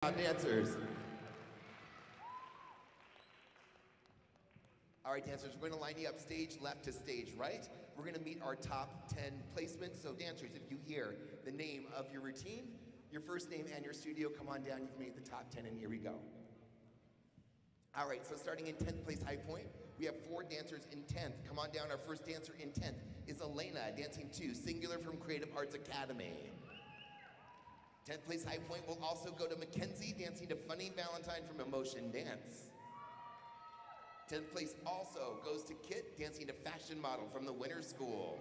Dancers. All right, dancers, we're gonna line you up stage left to stage right. We're gonna meet our top 10 placements. So dancers, if you hear the name of your routine, your first name and your studio, come on down, you've made the top 10 and here we go. All right, so starting in 10th place high point, we have 4 dancers in 10th. Come on down, our first dancer in 10th is Elena, dancing to Singular from Creative Arts Academy. 10th place high point will also go to Mackenzie, dancing to Funny Valentine from Emotion Dance. 10th place also goes to Kit, dancing to Fashion Model from the Winter School.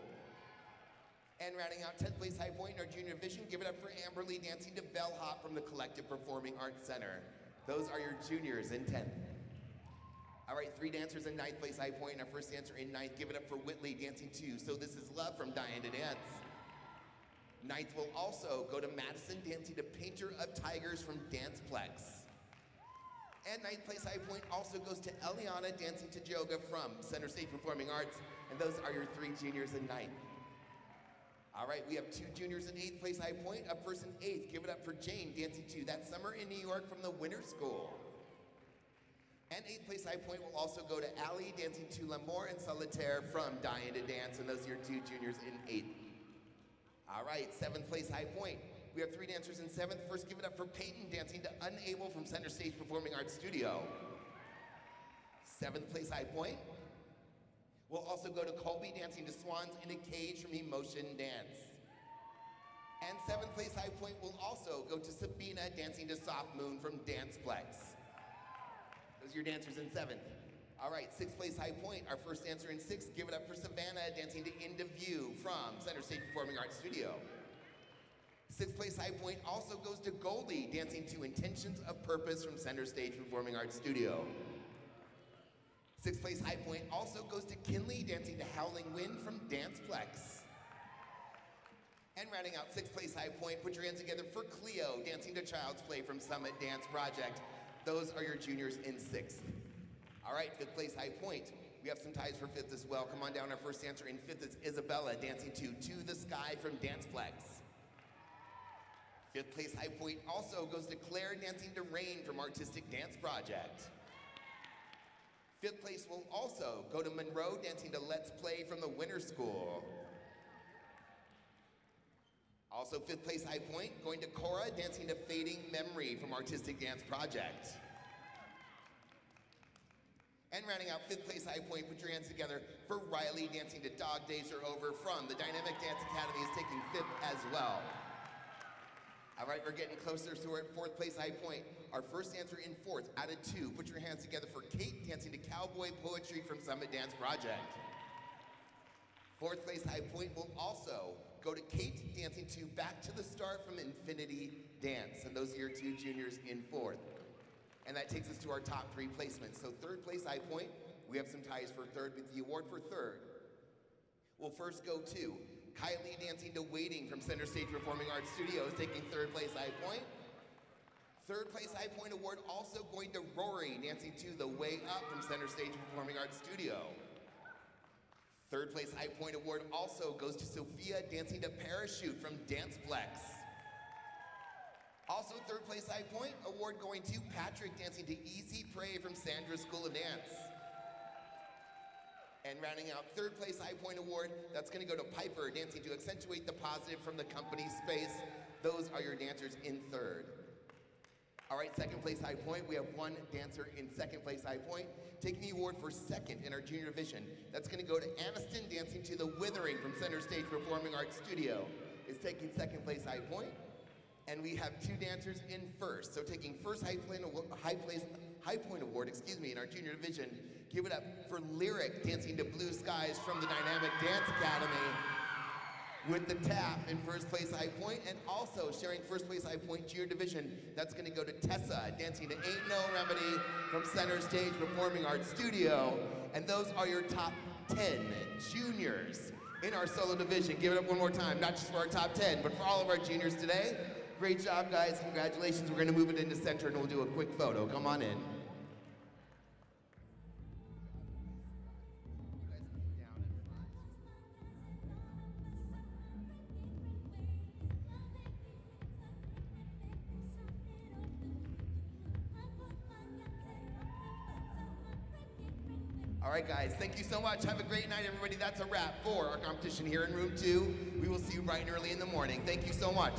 And rounding out 10th place high point in our junior division, give it up for Amberly, dancing to Bellhop from the Collective Performing Arts Center. Those are your juniors in 10th. All right, 3 dancers in 9th place high point, and our first dancer in 9th, give it up for Whitley, dancing to So This Is Love from Dying to Dance. 9th will also go to Madison, dancing to Painter of Tigers from Danceplex. And 9th place high point also goes to Eliana, dancing to Joga from Center Stage Performing Arts, and those are your 3 juniors in 9th. All right, we have 2 juniors in 8th place high point. Up first in 8th, give it up for Jane, dancing to That Summer in New York from the Winter School. And 8th place high point will also go to Allie, dancing to L'amour and Solitaire from Dying to Dance, and those are your 2 juniors in 8th. All right, 7th place high point. We have 3 dancers in 7th. First, give it up for Peyton, dancing to Unable from Center Stage Performing Arts Studio. 7th place high point. We'll also go to Colby, dancing to Swans in a Cage from Emotion Dance. And 7th place high point will also go to Sabina, dancing to Soft Moon from Danceplex. Those are your dancers in 7th. All right, 6th place high point, our first dancer in 6th, give it up for Savannah, dancing to Into View from Center Stage Performing Arts Studio. 6th place high point also goes to Goldie, dancing to Intentions of Purpose from Center Stage Performing Arts Studio. 6th place high point also goes to Kinley, dancing to Howling Wind from Danceplex. And rounding out 6th place high point, put your hands together for Cleo, dancing to Child's Play from Summit Dance Project. Those are your juniors in 6th. All right, 5th place high point. We have some ties for 5th as well. Come on down, our first dancer in 5th is Isabella, dancing to the Sky from Danceplex. 5th place high point also goes to Claire, dancing to Rain from Artistic Dance Project. 5th place will also go to Monroe, dancing to Let's Play from the Winter School. Also 5th place high point, going to Cora, dancing to Fading Memory from Artistic Dance Project. And rounding out 5th place high point, put your hands together for Rylee, dancing to Dog Days Are Over from the Dynamic Dance Academy, is taking 5th as well. All right, we're getting closer, so we're at 4th place high point. Our first dancer in 4th, out of 2. Put your hands together for Kate, dancing to Cowboy Poetry from Summit Dance Project. 4th place high point will also go to Kate, dancing to Back to the Start from Infinity Dance, and those are your 2 juniors in 4th. And that takes us to our top 3 placements. So 3rd place high point, we have some ties for 3rd, but the award for 3rd will first go to Kylie, dancing to Waiting from Center Stage Performing Arts Studios, taking 3rd place high point. 3rd place high point award also going to Rory, dancing to The Way Up from Center Stage Performing Arts Studio. 3rd place high point award also goes to Sophia, dancing to Parachute from Danceplex. Also 3rd place high point award going to Patrick, dancing to Easy Prey from Sandra's School of Dance. And rounding out 3rd place high point award, that's gonna go to Piper, dancing to Accentuate the Positive from the Company Space. Those are your dancers in 3rd. All right, 2nd place high point, we have 1 dancer in 2nd place high point. Taking the award for 2nd in our junior division, that's gonna go to Anistyn, dancing to The Withering from Center Stage Performing Arts Studio, is taking 2nd place high point. And we have 2 dancers in 1st. So taking first high point award, in our junior division, give it up for Lyric, dancing to Blue Skies from the Dynamic Dance Academy with the tap in 1st place high point. And also sharing 1st place high point junior division, that's gonna go to Tessa, dancing to Ain't No Remedy from Center Stage Performing Arts Studio. And those are your top 10 juniors in our solo division. Give it up one more time, not just for our top 10, but for all of our juniors today. Great job, guys. Congratulations. We're going to move it into center and we'll do a quick photo. Come on in. All right, guys, thank you so much. Have a great night, everybody. That's a wrap for our competition here in room 2. We will see you bright and early in the morning. Thank you so much.